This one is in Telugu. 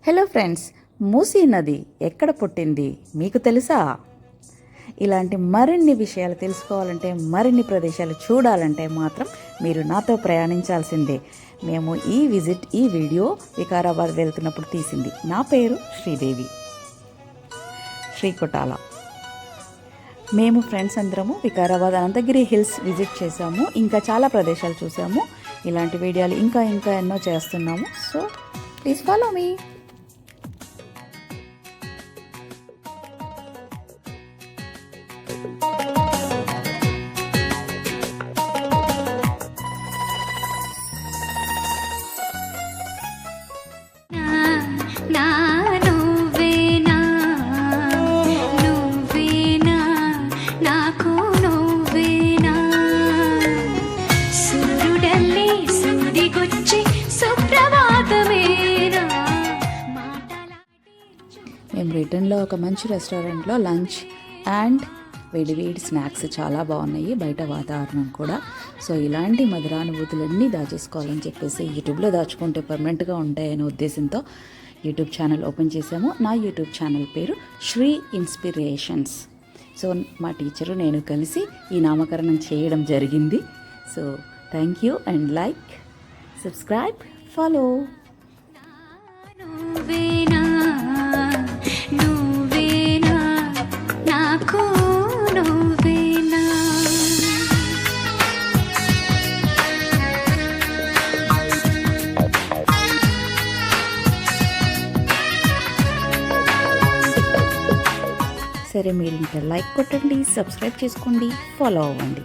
హలో ఫ్రెండ్స్, మూసీ నది ఎక్కడ పుట్టింది మీకు తెలుసా? ఇలాంటి మరిన్ని విషయాలు తెలుసుకోవాలంటే, మరిన్ని ప్రదేశాలు చూడాలంటే మాత్రం మీరు నాతో ప్రయాణించాల్సిందే. మేము ఈ వీడియో వికారాబాద్ వెళ్తున్నప్పుడు తీసింది. నా పేరు శ్రీదేవి, శ్రీకొటాల. మేము ఫ్రెండ్స్ అందరము వికారాబాద్ అనంతగిరి హిల్స్ విజిట్ చేసాము. ఇంకా చాలా ప్రదేశాలు చూసాము. ఇలాంటి వీడియోలు ఇంకా ఎన్నో చేస్తున్నాము. So please follow me. మేము రిటర్న్లో ఒక మంచి రెస్టారెంట్లో లంచ్ అండ్ వేడి స్నాక్స్ చాలా బాగున్నాయి. బయట వాతావరణం కూడా. సో ఇలాంటి మధురానుభూతులన్నీ దాచేసుకోవాలని చెప్పేసి యూట్యూబ్లో దాచుకుంటే పర్మనెంట్గా ఉంటాయనే ఉద్దేశంతో యూట్యూబ్ ఛానల్ ఓపెన్ చేసాము. నా యూట్యూబ్ ఛానల్ పేరు శ్రీ ఇన్స్పిరేషన్స్. సో మా టీచరు నేను కలిసి ఈ నామకరణం చేయడం జరిగింది. So thank you and like, subscribe, follow. సరే, మీరు ఇంకా లైక్ కొట్టండి, సబ్స్క్రైబ్ చేసుకోండి, ఫాలో అవ్వండి.